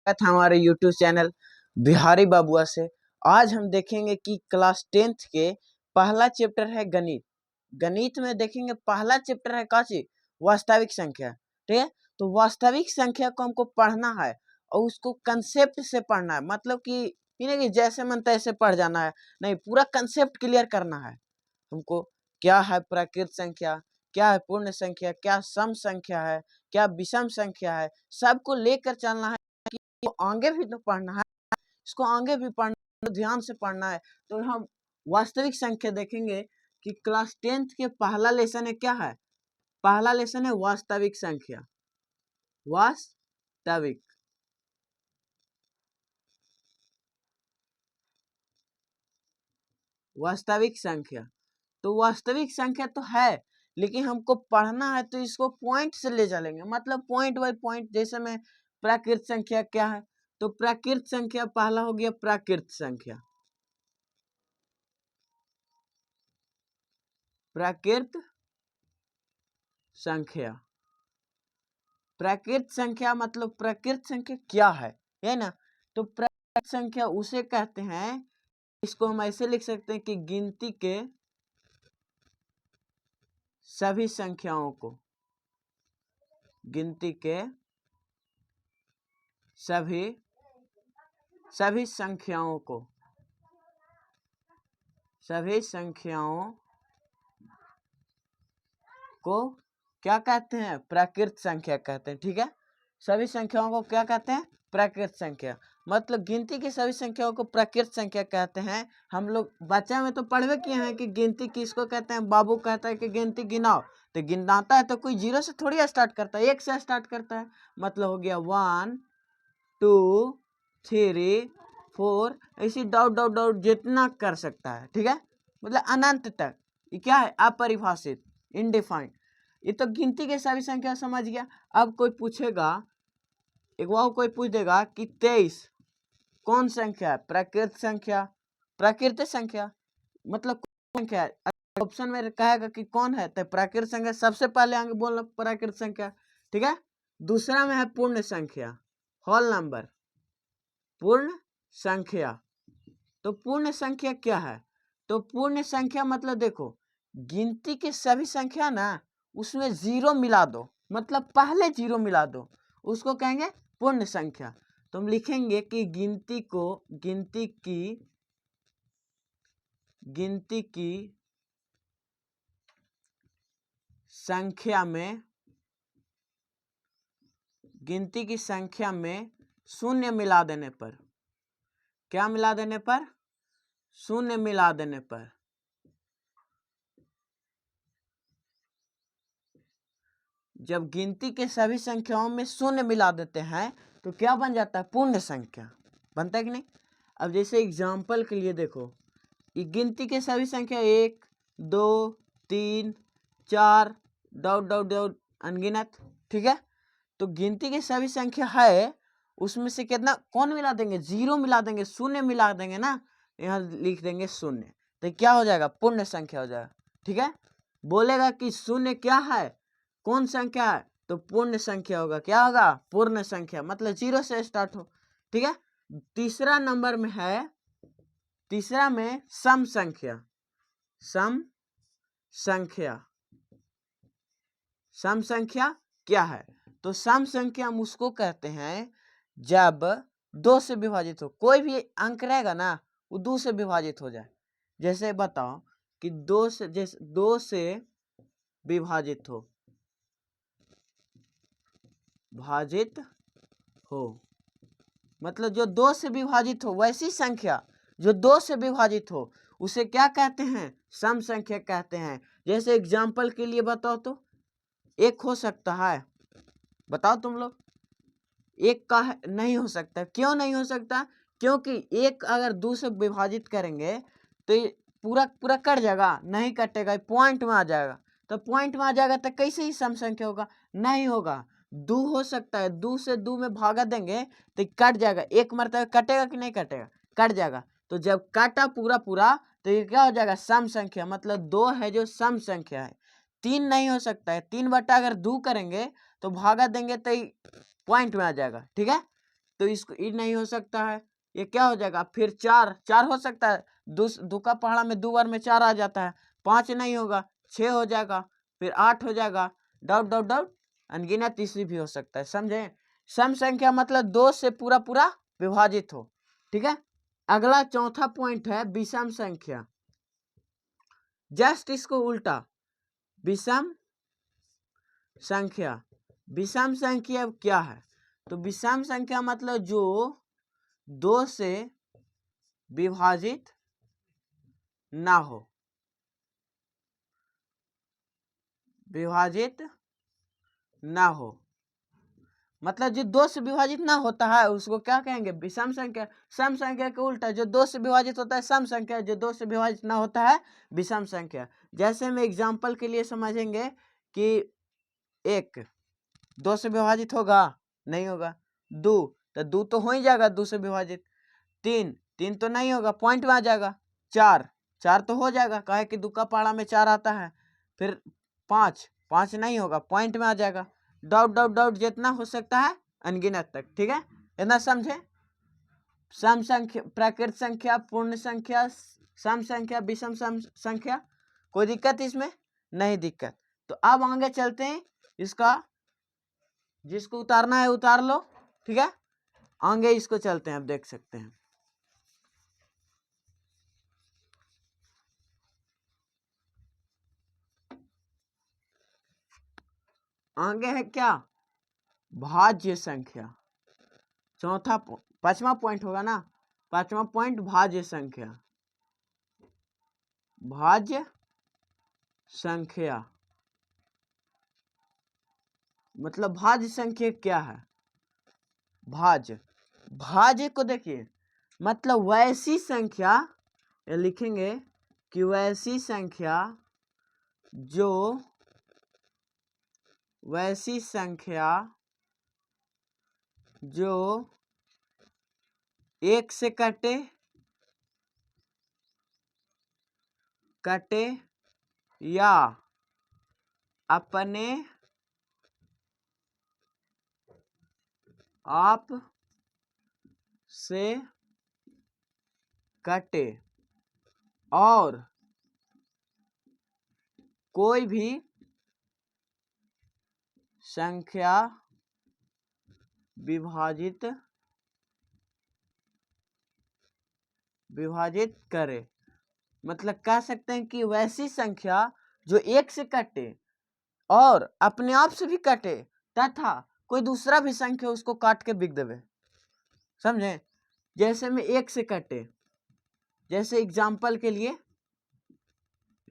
था हमारे YouTube channel Bihari बाबुआ से। आज हम देखेंगे कि क्लास 10th के पहला चैप्टर है गणित। गणित में देखेंगे पहला चैप्टर है काची वास्तविक संख्या। ठीक है, तो वास्तविक संख्या को हमको पढ़ना है और उसको कंसेप्ट से पढ़ना है। मतलब कि ये नहीं कि जैसे मन तैसे पढ़ जाना है, नहीं, पूरा कंसेप्ट क्लियर करना है हमको। क्या है प्राकृत संख्या, क्या है पूर्ण संख्या, क्या सम संख्या है, क्या विषम संख्या है, सबको लेकर चलना है। तो आगे भी तो पढ़ना है, इसको आगे भी पढ़ना, ध्यान से पढ़ना है। तो हम वास्तविक संख्या देखेंगे कि क्लास 10th के पहला लेसन है। क्या है पहला लेसन है? वास्तविक संख्या। वास्तविक वास्तविक संख्या। तो वास्तविक संख्या तो है, लेकिन हमको पढ़ना है तो इसको पॉइंट से ले चलेंगे। मतलब पॉइंट बाय पॉइंट। जैसे में प्राकृत संख्या क्या है, तो प्राकृत संख्या पहला हो गया प्राकृत संख्या। प्राकृत संख्या, प्राकृत संख्या मतलब प्राकृत संख्या क्या है ना। तो प्राकृत संख्या उसे कहते हैं, इसको हम ऐसे लिख सकते हैं कि गिनती के सभी संख्याओं को, गिनती के सभी संख्याओं को, सभी संख्याओं को क्या कहते हैं? प्राकृत संख्या कहते हैं। ठीक है, सभी संख्याओं को क्या कहते हैं? प्राकृत संख्या। मतलब गिनती की सभी संख्याओं को प्राकृत संख्या कहते हैं। हम लोग बच्चा में तो पढ़वे किए हैं कि गिनती किसको कहते हैं। बाबू कहता है कि गिनती गिनाओ, तो गिनाता है तो कोई जीरो से थोड़ी स्टार्ट करता है, एक से स्टार्ट करता है। मतलब हो गया 1 2 3 4, ऐसी डाउट डाउट डाउट जितना कर सकता है। ठीक है, मतलब अनंत तक। ये क्या है? अपरिभाषित, इनडिफाइंड। ये तो गिनती के सभी संख्या समझ गया। अब कोई पूछेगा, एक बार कोई पूछ देगा कि 23 कौन संख्या है? प्राकृत संख्या। प्राकृतिक संख्या मतलब कौन संख्या है? ऑप्शन में कहेगा कि कौन है, तो प्राकृत संख्या सबसे पहले आगे बोलना प्राकृत संख्या। ठीक है, दूसरा में है पूर्ण संख्या, होल नंबर, पूर्ण संख्या। तो पूर्ण संख्या क्या है? तो पूर्ण संख्या मतलब देखो, गिनती के सभी संख्या ना, उसमें जीरो मिला दो, मतलब पहले जीरो मिला दो, उसको कहेंगे पूर्ण संख्या। तो हम लिखेंगे कि गिनती की संख्या में, गिनती की संख्या में शून्य मिला देने पर, क्या मिला देने पर? शून्य मिला देने पर, जब गिनती के सभी संख्याओं में शून्य मिला देते हैं तो क्या बन जाता है? पूर्ण संख्या बनता है कि नहीं। अब जैसे एग्जाम्पल के लिए देखो, ये गिनती के सभी संख्या 1 2 3 4 डॉट डॉट डॉट अनगिनत। ठीक है, तो गिनती की सभी संख्या है, उसमें से कितना कौन मिला देंगे? जीरो मिला देंगे, शून्य मिला देंगे ना, यहाँ लिख देंगे शून्य। तो क्या हो जाएगा? पूर्ण संख्या हो जाएगा। ठीक है, बोलेगा कि शून्य क्या है, कौन संख्या है, तो पूर्ण संख्या होगा। क्या होगा? पूर्ण संख्या, मतलब जीरो से स्टार्ट हो। ठीक है, तीसरा नंबर में है, तीसरा में सम संख्या। सम संख्या, सम संख्या क्या है? तो सम संख्या हम उसको कहते हैं जब दो से विभाजित हो, कोई भी अंक रहेगा ना वो दो से विभाजित हो जाए। जैसे बताओ कि दो से विभाजित हो, भाजित हो, मतलब जो दो से विभाजित हो, वैसी संख्या जो दो से विभाजित हो उसे क्या कहते हैं? सम संख्या कहते हैं। जैसे एग्जाम्पल के लिए बताओ तो एक हो सकता है, बताओ तुम लोग। एक का नहीं हो सकता। क्यों नहीं हो सकता? क्योंकि एक अगर दो से विभाजित करेंगे तो ये पूरा पूरा कट जाएगा, नहीं कटेगा, पॉइंट में आ जाएगा। तो पॉइंट में आ जाएगा तो कैसे ही सम संख्या होगा? नहीं होगा। दो हो सकता है, दो से दो में भागा देंगे तो कट जाएगा, एक मरतबा कटेगा कि नहीं कटेगा? कट जाएगा। तो जब काटा पूरा पूरा तो ये क्या हो जाएगा? सम संख्या। मतलब दो है जो सम संख्या है। तीन नहीं हो सकता है, तीन बटा अगर दो करेंगे तो भागा देंगे तो पॉइंट में आ जाएगा। ठीक है, तो इसको ई नहीं हो सकता है, ये क्या हो जाएगा, फिर चार, चार हो सकता है, दो का पहाड़ा में 2 बार में 4 आ जाता है, 5 नहीं होगा, 6 हो जाएगा, फिर 8 हो जाएगा, डॉट डॉट डॉट अनगिनत तीसरी भी हो सकता है। समझे? सम संख्या मतलब 2 से पूरा पूरा विभाजित हो। ठीक है, अगला चौथा पॉइंट है विषम संख्या। जस्ट इसको उल्टा, विषम संख्या। विषम संख्या क्या है? तो विषम संख्या मतलब जो 2 से विभाजित ना हो, विभाजित ना हो, मतलब जो 2 से विभाजित ना होता है उसको क्या कहेंगे, विषम संख्या। सम संख्या के उल्टा, जो 2 से विभाजित होता है सम संख्या, जो 2 से विभाजित ना होता है विषम संख्या। जैसे हम एग्जाम्पल के लिए समझेंगे कि 1 2 से विभाजित होगा, नहीं होगा। 2 तो 2 तो हो ही जाएगा 2 से विभाजित। 3 तो नहीं होगा, पॉइंट में आ जाएगा। 4 तो हो जाएगा, काहे कि 2 का पहाड़ा में 4 आता है। फिर 5 नहीं होगा, पॉइंट में आ जाएगा। डॉट डॉट डॉट जितना हो सकता है अनगिनत तक। ठीक है, इतना समझे? सम संख्या, प्राकृत संख्या, पूर्ण संख्या, सम संख्या, विषम सम संख्या, कोई दिक्कत इसमें? नहीं दिक्कत। तो अब आगे चलते हैं, इसका जिसको उतारना है उतार लो। ठीक है, आगे इसको चलते हैं, अब देख सकते हैं। आगे है क्या, भाज्य संख्या। चौथा, 5वां पॉइंट होगा ना, 5वां पॉइंट भाज्य संख्या। भाज्य संख्या मतलब भाज्य संख्या क्या है? भाज्य, भाज्य को देखिए, मतलब वैसी संख्या, ये लिखेंगे कि वैसी संख्या जो, वैसी संख्या जो 1 से कटे या अपने आप से कटे और कोई भी संख्या विभाजित करे। मतलब कह सकते हैं कि वैसी संख्या जो 1 से कटे और अपने आप से भी कटे तथा कोई दूसरा भी संख्या उसको काट के बिक देवे। समझे? जैसे में 1 से कटे, जैसे एग्जाम्पल के लिए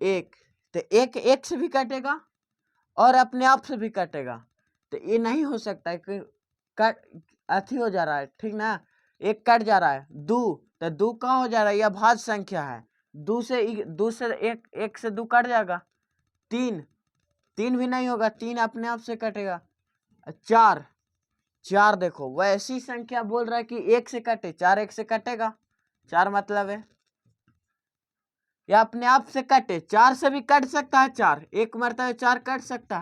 1, तो 1 से भी कटेगा और अपने आप से भी कटेगा। तो ये नहीं हो सकता है कि कट अथी हो जा रहा है, ठीक ना, 1 कट जा रहा है। 2 तो 2 कहाँ हो जा रहा है, यह भाज्य संख्या है। 2 से 1 से 2 कट जाएगा। 3 भी नहीं होगा, 3 अपने आप से कटेगा। 4 देखो वैसी संख्या बोल रहा है कि 1 से कटे, 4 1 से कटेगा, 4 मतलब है या अपने आप से कटे, 4 से भी कट सकता है। 4 एक मरतबा 4 कट सकता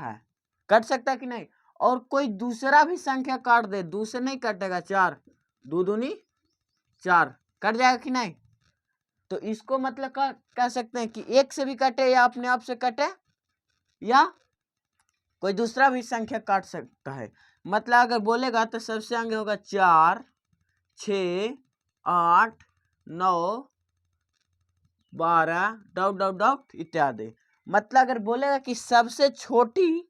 है कि नहीं? और कोई दूसरा भी संख्या काट दे, 2 से नहीं कटेगा, 4 2 दूनी 4 कट जाएगा कि नहीं? तो इसको मतलब कह सकते हैं कि 1 से भी कटे या अपने आप से कटे या कोई दूसरा भी संख्या काट सकता है। मतलब अगर बोलेगा तो सबसे आगे होगा 4 6 8 9 12 डॉट डॉट डॉट इत्यादि। मतलब अगर बोलेगा कि सबसे छोटी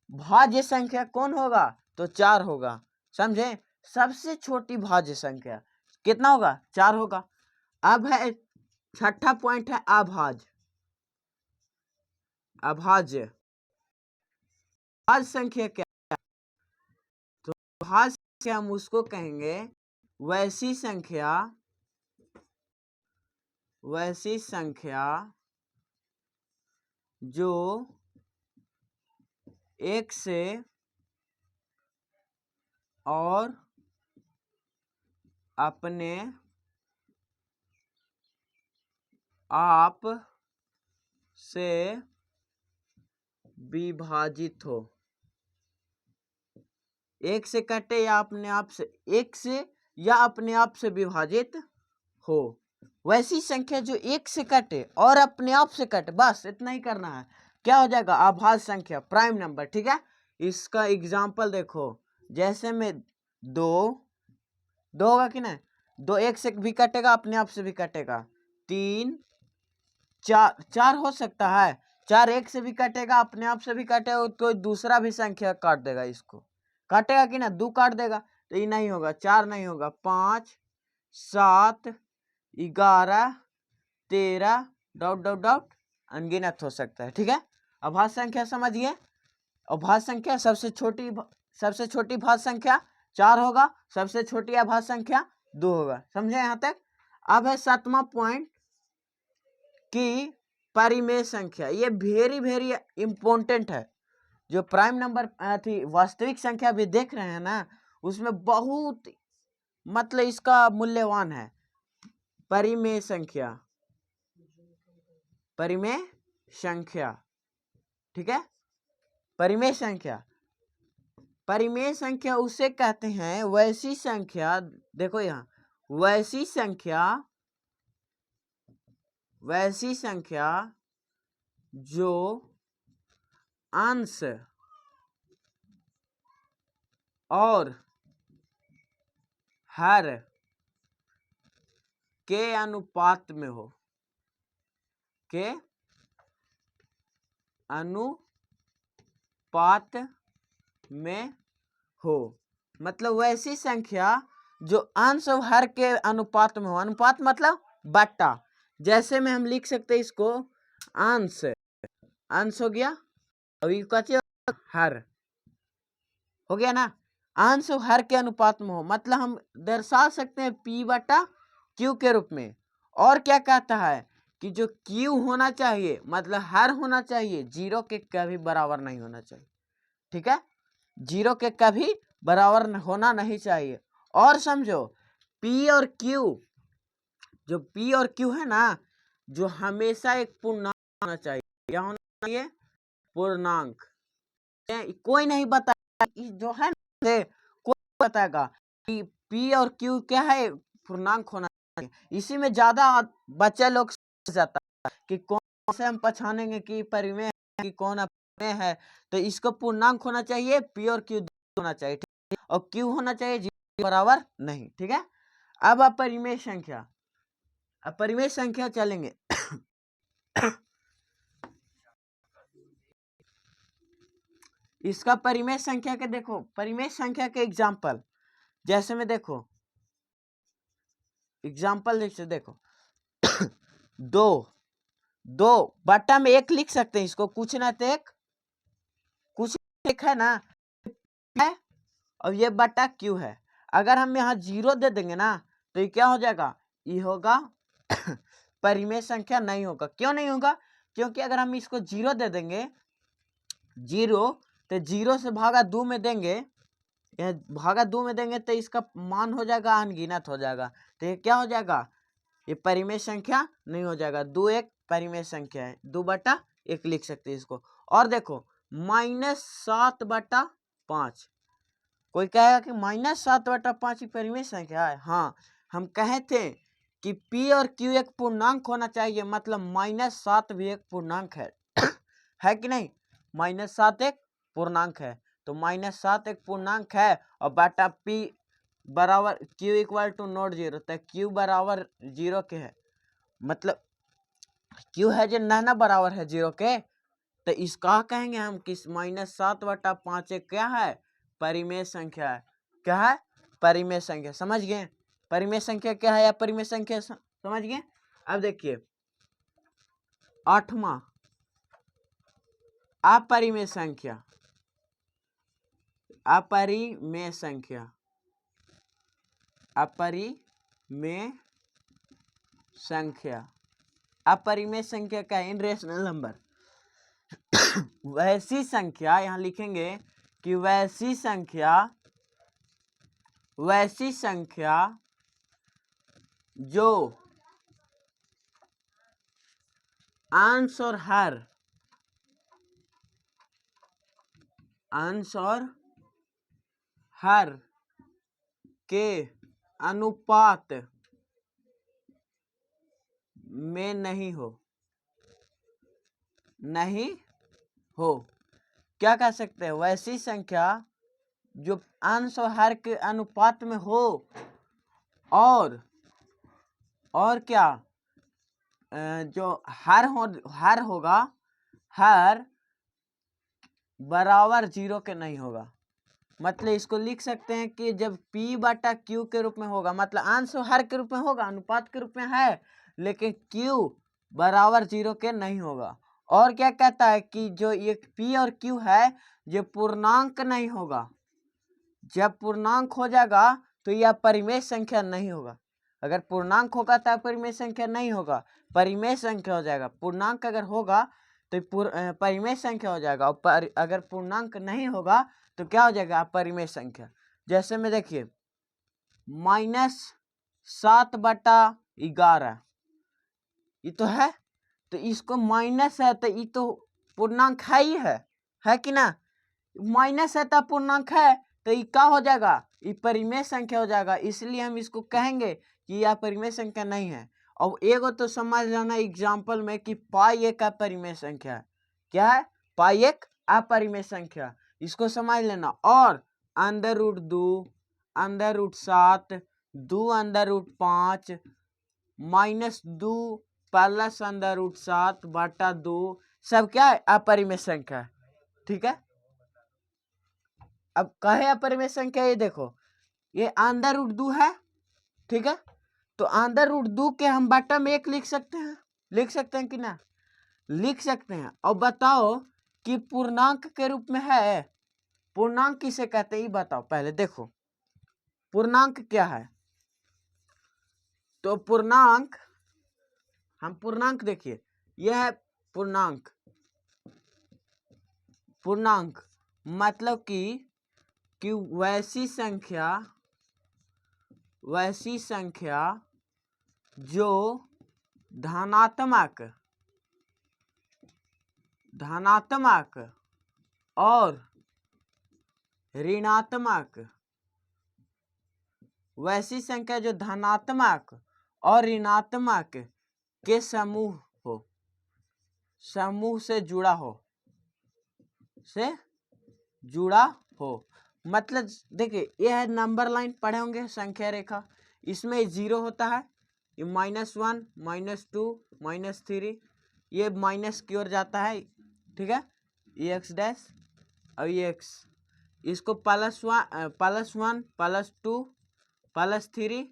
भाज्य संख्या कौन होगा, तो 4 होगा। समझे? सबसे छोटी भाज्य संख्या कितना होगा, 4 होगा। अब है छठा पॉइंट है अभाज्य। अभाज्य भाज्य संख्या क्या? तो भाज्य संख्या हम उसको कहेंगे वैसी संख्या जो 1 से और अपने आप से विभाजित हो। एक से कटे या अपने आप से, एक से या अपने आप से विभाजित हो। वैसी संख्या जो एक से कटे और अपने आप से कटे, बस इतना ही करना है। क्या हो जाएगा? आभाज्य संख्या, प्राइम नंबर। ठीक है, इसका एग्जाम्पल देखो, जैसे में दो होगा कि नहीं? दो एक से भी कटेगा, अपने आप से भी कटेगा। तीन, चार हो सकता है, चार एक से भी कटेगा, अपने आप से भी कटेगा, तो दूसरा भी संख्या काट देगा, इसको काटेगा कि ना? दो काट देगा, तो ये नहीं होगा, चार नहीं होगा, 5, 7, 11, 13 डॉट डॉट डॉट अनगिनत हो सकता है। ठीक है, अभाज्य संख्या समझिए। अभाज्य संख्या सबसे छोटी भाज्य संख्या 4 होगा, सबसे छोटी अभाज्य संख्या 2 होगा। समझे यहाँ तक? अब है 7वां पॉइंट कि परिमेय संख्या। ये वेरी इंपॉर्टेंट है। जो प्राइम नंबर थी, वास्तविक संख्या भी देख रहे हैं ना, उसमें बहुत मतलब इसका मूल्यवान है। परिमेय संख्या, परिमेय संख्या, ठीक है। परिमेय संख्या, परिमेय संख्या उसे कहते हैं, वैसी संख्या, देखो यहाँ, वैसी संख्या जो अंश और हर के अनुपात में हो, के अनुपात में हो। मतलब वैसी संख्या जो अंश और हर के अनुपात में हो। अनुपात मतलब बट्टा। जैसे में हम लिख सकते हैं इसको, अंश हो गया, अभी हर हो गया ना। अंश और हर के अनुपात में हो, मतलब हम दर्शा सकते हैं P बटा Q के रूप में। और क्या कहता है कि जो Q होना चाहिए, मतलब हर होना चाहिए, 0 के कभी बराबर नहीं होना चाहिए। ठीक है, 0 के कभी बराबर होना नहीं चाहिए। और समझो, P और Q, जो P और Q है ना, जो हमेशा एक पूर्णांक होना चाहिए। क्या होना चाहिए? पूर्णांक। कोई नहीं बता, जो है ना, कोई बताएगा कि P और Q क्या है? पूर्णांक होना चाहिए। इसी में ज्यादा बच्चे लोग समझ जाता है कि कौन से हम पहचानेंगे कि परिमेय है कि कौन अपमेय है। तो इसको पूर्णांक होना चाहिए, P और Q होना चाहिए, ठीक है? और Q होना चाहिए 0 के बराबर नहीं। ठीक है, अब अपरिमेय संख्या, अपरिमेय संख्या चलेंगे। इसका परिमेय संख्या के देखो, परिमेय संख्या के एग्जाम्पल, जैसे में देखो एग्जाम्पल देखो, दो बट्टा में एक लिख सकते हैं इसको, कुछ ना तो एक है ना, है, और ये बट्टा Q है। अगर हम यहाँ 0 दे देंगे ना, तो ये क्या हो जाएगा? ये होगा परिमेय संख्या नहीं होगा। क्यों नहीं होगा? क्योंकि अगर हम इसको 0 दे देंगे, 0, तो 0 से भागा 2 में देंगे, यह भागा 2 में देंगे तो इसका मान हो जाएगा अनगिनत हो जाएगा। तो ये क्या हो जाएगा? ये परिमेय संख्या नहीं हो जाएगा। 2 एक परिमेय संख्या है, 2 बटा 1 लिख सकते हैं इसको। और देखो, -7 बटा 5, कोई कहेगा कि -7 बटा 5 परिमेय संख्या है। हाँ, हम कहे थे कि P और Q एक पूर्णांक होना चाहिए, मतलब -7 भी एक पूर्णांक है। है कि नहीं? -7 एक पूर्णांक है, तो -7 एक पूर्णांक है, और बटा P बराबर Q इक्वल टू नॉट 0, तो Q बराबर 0 के है, मतलब Q है जो ना बराबर है 0 के। तो इसका कहेंगे हम कि -7 बटा 5 एक क्या है? परिमेय संख्या है। क्या है? परिमेय संख्या। समझ गए? परिमेय संख्या क्या है या परिमेय संख्या समझ गए? अब देखिए 8वां, अपरिमेय संख्या। अपरिमेय संख्या, अपरिमेय संख्या, अपरिमेय संख्या का इनरेशनल नंबर। वैसी संख्या, यहां लिखेंगे कि वैसी संख्या जो अंश और हर के अनुपात में नहीं हो, नहीं हो। क्या कह सकते हैं? वैसी संख्या जो अंश और हर के अनुपात में हो और क्या जो हर होगा, हर बराबर 0 के नहीं होगा। मतलब इसको लिख सकते हैं कि जब P बटा Q के रूप में होगा, मतलब अंश और हर के रूप में होगा, अनुपात के रूप में है, लेकिन Q बराबर 0 के नहीं होगा। और क्या कहता है कि जो ये P और Q है ये पूर्णांक नहीं होगा। जब पूर्णांक हो जाएगा तो यह परिमेय संख्या नहीं होगा। अगर पूर्णांक होगा तो परिमेय संख्या नहीं होगा, परिमेय संख्या हो जाएगा। पूर्णांक अगर होगा तो परिमेय संख्या हो जाएगा, और अगर पूर्णांक नहीं होगा तो क्या हो जाएगा? अपरिमेय संख्या। जैसे में देखिए -7/11 ये तो है, तो इसको माइनस है तो ये तो पूर्णांक है ही है कि ना? माइनस है तो पूर्णांक है, तो ये क्या हो जाएगा? ये परिमेय संख्या हो जाएगा। इसलिए हम इसको कहेंगे कि यह परिमेय संख्या नहीं है। और एगो तो समझ लेना एग्जाम्पल में कि पाई एक अपरिमेय संख्या है। क्या है? पाई एक अपरिमेय संख्या, इसको समझ लेना। और √2, √7, 2√5 -2 प्लस √7/2 सब क्या है? अपरिमेय संख्या है। ठीक है, अब कहे अपरिमेय संख्या, ये देखो ये √2 है, ठीक है, तो √2 के हम बटा में 1 लिख सकते हैं कि ना? लिख सकते हैं। और बताओ कि पूर्णांक के रूप में है। पूर्णांक किसे कहते हैं ये बताओ पहले। देखो पूर्णांक क्या है, तो पूर्णांक, हम पूर्णांक देखिए, यह है पूर्णांक। पूर्णांक मतलब कि वैसी संख्या जो धनात्मक और ऋणात्मक, वैसी संख्या जो धनात्मक और ऋणात्मक के समूह से जुड़ा हो। मतलब देखिए यह है नंबर लाइन, पढ़े होंगे संख्या रेखा, इसमें 0 होता है, ये -1, -2, -3, ये माइनस की ओर जाता है, ठीक है, ये x' और ये x, इसको +1, +2, +3,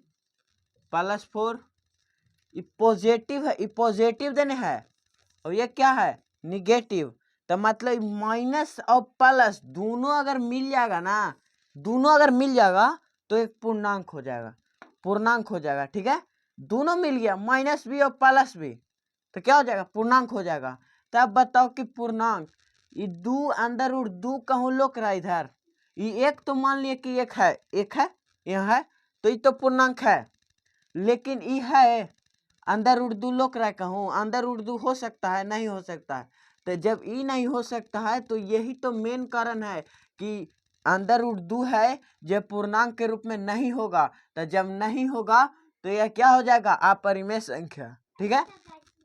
+4, ये पॉजिटिव है, ये पॉजिटिव देने है, और ये क्या है? निगेटिव। तो मतलब माइनस और प्लस दोनों अगर मिल जाएगा ना, तो एक पूर्णांक हो जाएगा, ठीक है। दोनों मिल गया, माइनस भी और प्लस भी, तो क्या हो जाएगा? पूर्णांक हो जाएगा। तो अब बताओ कि पूर्णांक, ये 2 कहूँ लोग रहा इधर, ये एक तो मान लिया कि एक है यहाँ है, तो ये तो पूर्णांक है। लेकिन ये है √2 लोग रहा कहूँ, √2 हो सकता है, नहीं हो सकता है। तो जब ये नहीं हो सकता है तो यही तो मेन कारण है कि √2 है जब पूर्णांक के रूप में नहीं होगा। तो जब नहीं होगा तो यह क्या हो जाएगा? अपरिमेय संख्या, ठीक है।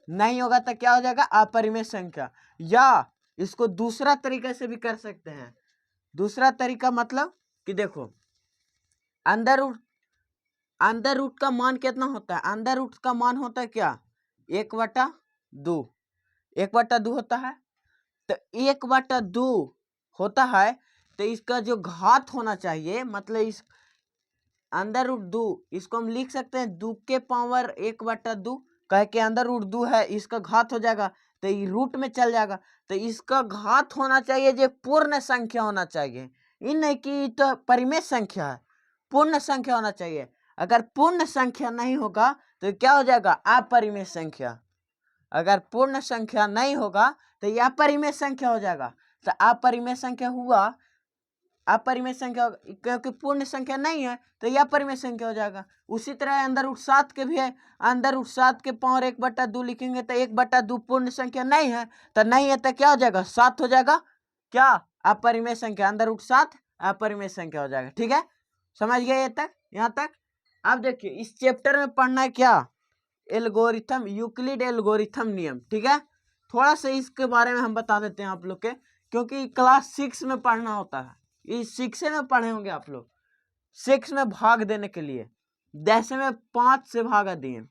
नहीं होगा तो क्या हो जाएगा? अपरिमेय संख्या। या इसको दूसरा तरीके से भी कर सकते हैं। दूसरा तरीका मतलब कि देखो अंडर रूट का मान कितना होता है? अंडर रूट का मान होता है क्या? 1/2 होता है। तो 1/2 होता है, तो इसका जो घात होना चाहिए, मतलब इस √2, इसको हम लिख सकते हैं 2 के पावर 1/2, कह के √2 है, इसका घात हो जाएगा तो ये रूट में चल जाएगा। तो इसका घात होना चाहिए, जो पूर्ण संख्या होना चाहिए, ये नहीं कि तो परिमेय संख्या है, पूर्ण संख्या होना चाहिए। अगर पूर्ण संख्या नहीं होगा तो क्या हो जाएगा? अपरिमेय संख्या। अगर पूर्ण संख्या नहीं होगा तो यह अपरिमेय संख्या हो जाएगा। तो अपरिमेय संख्या हुआ, अपरिमेय संख्या, क्योंकि पूर्ण संख्या नहीं है तो यह अपरिमेय संख्या हो जाएगा। उसी तरह √7 के भी है, √7 के पावर 1/2 लिखेंगे तो 1/2 पूर्ण संख्या नहीं है, तो नहीं है तो क्या हो जाएगा? 7 हो जाएगा। क्या? अपरिमेय संख्या √7 अपरिमेय संख्या हो जाएगा। ठीक है, समझ गए ये तक, यहाँ तक। अब देखिए इस चैप्टर में पढ़ना है क्या, एल्गोरिथम, यूक्लिड एल्गोरिथम नियम। ठीक है, थोड़ा सा इसके बारे में हम बता देते हैं आप लोग के, क्योंकि क्लास 6 में पढ़ना होता है, इस 6 में पढ़े होंगे आप लोग। 6 में भाग देने के लिए जैसे में 5 से भागा दिए,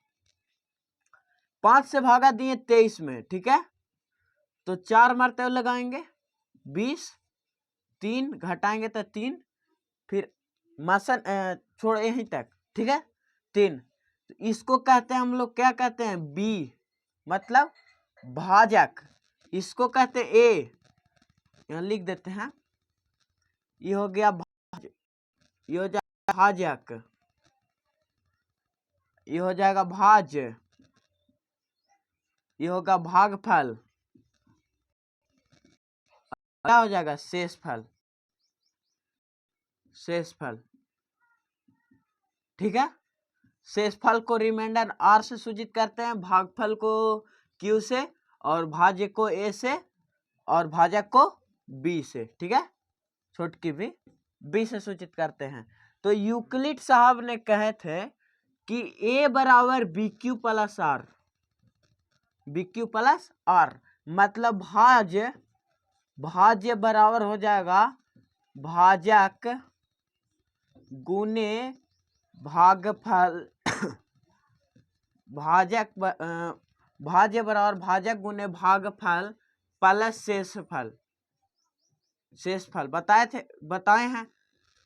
5 से भागा दिए 23 में। ठीक है, तो 4 मरतबे लगाएंगे 20, 3 घटाएंगे तो 3, फिर मसन छोड़ यहीं तक। ठीक है, 3, तो इसको कहते हैं हम लोग, क्या कहते हैं, बी मतलब भाजक। इसको कहते हैं ए, यहाँ लिख देते हैं, ये हो गया भाज, ये हो जाएगा भाजक, ये हो जाएगा भाज, ये होगा भागफल, क्या हो जाएगा, शेषफल, शेषफल। ठीक है, शेषफल को रिमाइंडर आर से सूचित करते हैं, भागफल को क्यू से, और भाज्य को ए से, और भाजक को बी से। ठीक है, छोटकी भी बी से सूचित करते हैं। तो यूक्लिड साहब ने कहे थे कि ए बराबर b q plus r, b q plus r, मतलब भाज्य बराबर हो जाएगा भाजक गुने भागफल, भाज्य बराबर भाजक गुने भागफल प्लस शेषफल, शेषफल बताए हैं,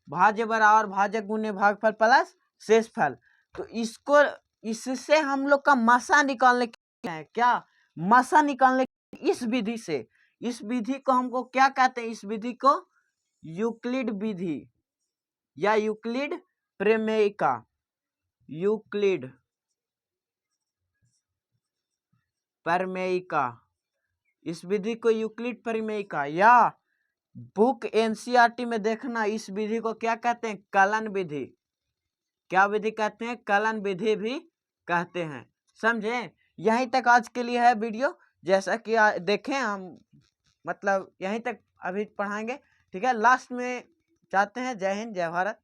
भाज्य बराबर भाजक गुने भागफल प्लस शेषफल। तो इसको, इससे हम लोग का मसा निकालने है, क्या मसा निकालने, इस विधि से, इस विधि को हमको क्या कहते हैं, इस विधि को यूक्लिड विधि या यूक्लिड प्रमेयिका, यूक्लिड प्रमेयिका, इस विधि को यूक्लिड प्रमेयिका, या बुक एनसीईआरटी में देखना, इस विधि को क्या कहते हैं, कलन विधि। क्या विधि कहते हैं, कलन विधि भी कहते हैं। समझे, यहीं तक आज के लिए है वीडियो, जैसा कि देखें हम, मतलब यहीं तक अभी पढ़ाएंगे। ठीक है, लास्ट में चाहते हैं, जय हिंद जय भारत।